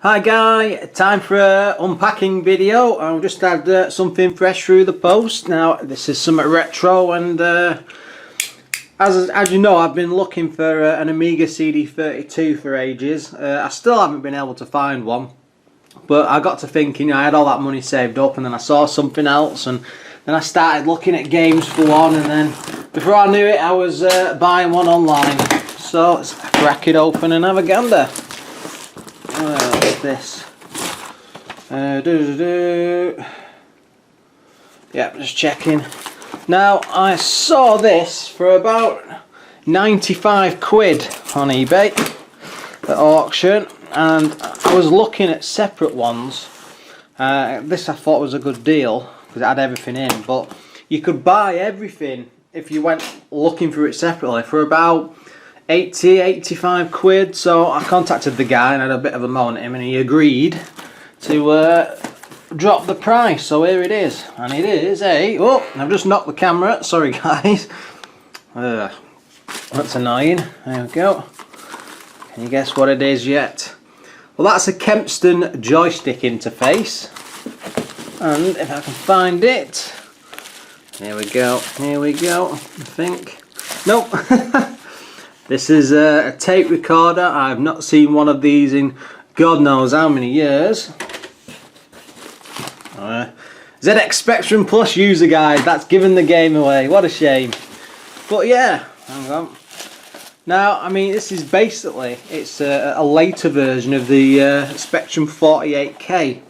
Hi guy, time for an unpacking video. I've just had something fresh through the post. Now this is something retro, and as you know, I've been looking for an Amiga CD32 for ages. I still haven't been able to find one, but I got to thinking, I had all that money saved up, and then I saw something else, and then I started looking at games for one, and then before I knew it I was buying one online. So let's crack it open and have a gander. What's this? Yep, just checking. Now, I saw this for about 95 quid on eBay at auction, and I was looking at separate ones. This I thought was a good deal because it had everything in, but you could buy everything if you went looking for it separately for about 85 quid. So I contacted the guy and had a bit of a moan at him, and he agreed to drop the price. So here it is, and it is a I've just knocked the camera, sorry guys. That's annoying. There we go. Can you guess what it is yet? Well, that's a Kempston joystick interface, and if I can find it, here we go, I think. Nope. This is a tape recorder. I've not seen one of these in God knows how many years. ZX Spectrum Plus user guide. That's giving the game away. What a shame. But yeah, hang on. Now, I mean, this is basically, it's a later version of the Spectrum 48K.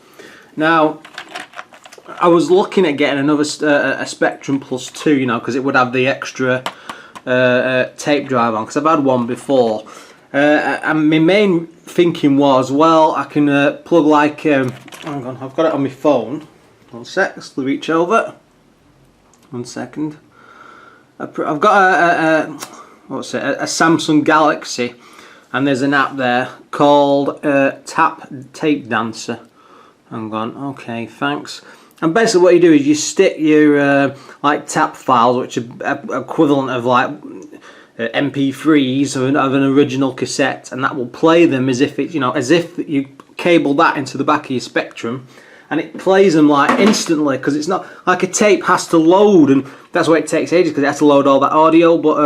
Now, I was looking at getting another a Spectrum Plus 2, you know, because it would have the extra tape drive on, because I've had one before, and my main thinking was, well, I can plug like hang on, I've got it on my phone. One sec, let's reach over. 1 second. I've got a Samsung Galaxy, and there's an app there called Tap Tape Dancer. Hang on, okay, thanks. And basically what you do is you stick your like tap files, which are equivalent of like MP3s of an original cassette, and that will play them as if it's, you know, as if you cable that into the back of your Spectrum, and it plays them like instantly, because it's not like a tape has to load, and that's why it takes ages, because it has to load all that audio. But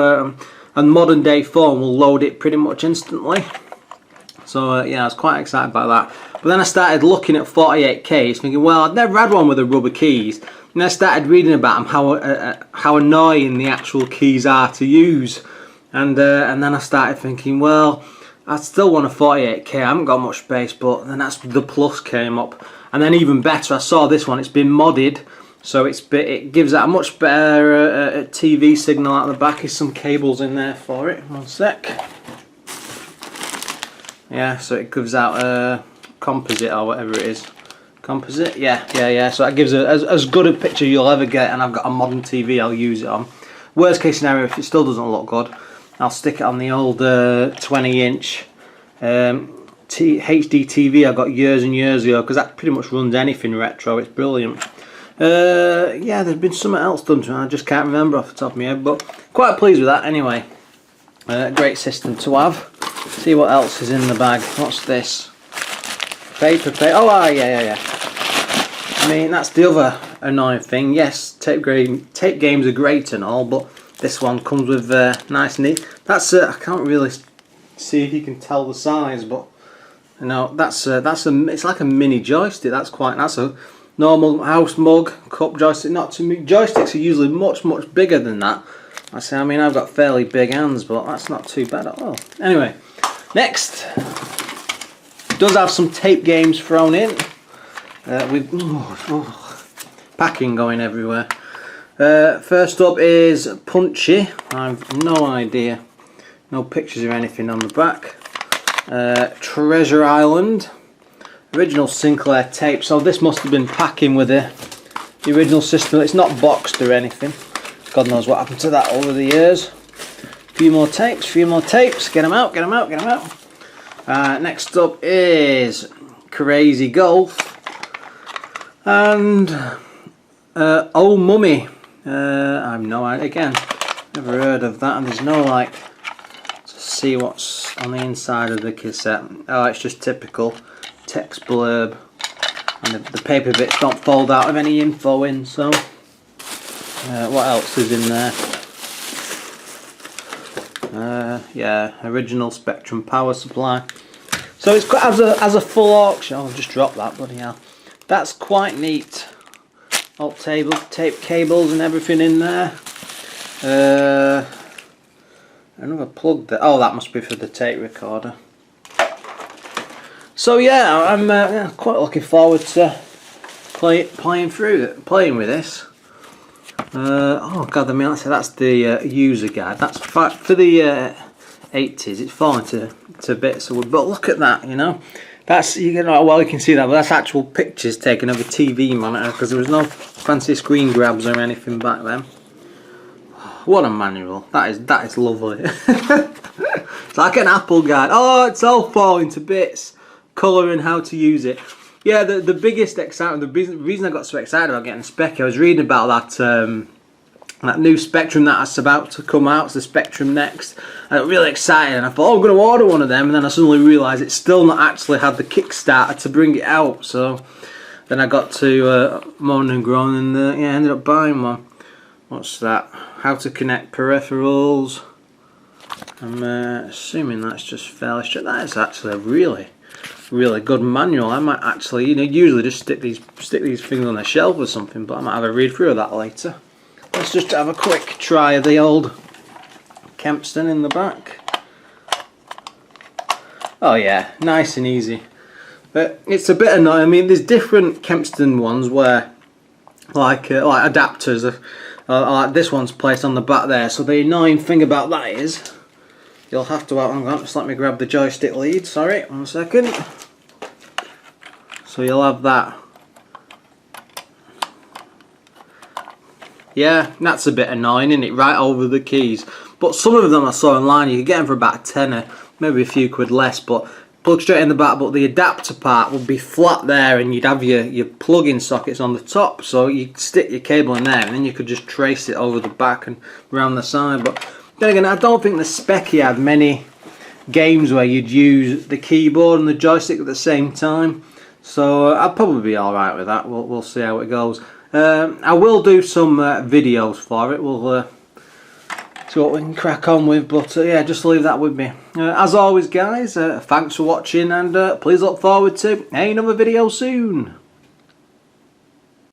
a modern day phone will load it pretty much instantly. So yeah, I was quite excited about that. But then I started looking at 48Ks, thinking, well, I'd never had one with the rubber keys. And I started reading about them, how annoying the actual keys are to use. And then I started thinking, well, I still want a 48K. I haven't got much space, but then that's the Plus came up. And then even better, I saw this one. It's been modded, so it gives that a much better TV signal out the back. There's some cables in there for it. 1 sec. Yeah, so it gives out composite or whatever it is. Composite? Yeah. So that gives as good a picture you'll ever get, and I've got a modern TV I'll use it on. Worst case scenario, if it still doesn't look good, I'll stick it on the old 20-inch HD TV I got years and years ago, because that pretty much runs anything retro. It's brilliant. Yeah, there's been something else done to it, I just can't remember off the top of my head, but quite pleased with that anyway. Great system to have. See what else is in the bag. What's this? Paper. Oh, yeah. I mean, that's the other annoying thing. Yes, tape games are great and all, but this one comes with nice and neat. That's I can't really see if you can tell the size, but you know, it's like a mini joystick. That's a normal house mug cup joystick. Not too many joysticks are usually much bigger than that. I mean, I've got fairly big hands, but that's not too bad at all. Anyway, next, it does have some tape games thrown in with packing going everywhere. First up is Punchy. I've no idea, no pictures or anything on the back. Treasure Island, original Sinclair tape. So this must have been packing with the original system. It's not boxed or anything. God knows what happened to that over the years. Few more tapes. Get them out. Next up is Crazy Golf and Oh Mummy. I've no idea. Again, never heard of that, and there's no like to see what's on the inside of the cassette. Oh, it's just typical text blurb, and the paper bits don't fold out of any info in. So what else is in there? Yeah, original Spectrum power supply. So it's quite, as a full auction. Oh, I'll just drop that, bloody hell. That's quite neat. All tape cables and everything in there. Another plug there. Oh, that must be for the tape recorder. So yeah, I'm quite looking forward to playing with this. Oh god, I mean, that's the user guide. That's for the 80s. It's falling to bits. But look at that, you know. That's, you know, well, you can see that, but that's actual pictures taken of a TV monitor, because there was no fancy screen grabs or anything back then. What a manual! That is lovely. It's like an Apple guide. Oh, it's all falling to bits. Colour and how to use it. Yeah, the biggest excitement, the reason I got so excited about getting a Spec, I was reading about that new Spectrum that's about to come out. It's the Spectrum Next. I got really excited and I thought, oh, I'm going to order one of them, and then I suddenly realised it's still not actually had the Kickstarter to bring it out. So then I got to moan and groan, and yeah, I ended up buying one. What's that? How to connect peripherals. I'm assuming that's just fairly straight. That is actually a really good manual. I might actually, you know, usually just stick these things on the shelf or something, but I might have a read through of that later. Let's just have a quick try of the old Kempston in the back. Oh yeah, nice and easy. But it's a bit annoying. I mean, there's different Kempston ones where, like adapters, like this one's placed on the back there. So the annoying thing about that is, you'll have to, hang on, just let me grab the joystick lead. Sorry, 1 second. So you'll have that. Yeah, that's a bit annoying, isn't it? Right over the keys. But some of them I saw online, you could get them for about a tenner, maybe a few quid less, but plug straight in the back. But the adapter part would be flat there, and you'd have your plug-in sockets on the top, so you stick your cable in there, and then you could just trace it over the back and around the side. But then again, I don't think the Specky had many games where you'd use the keyboard and the joystick at the same time, so I'll probably be alright with that. We'll see how it goes. I will do some videos for it. We'll see what we can crack on with, but yeah, just leave that with me. As always, guys, thanks for watching, and please look forward to another video soon.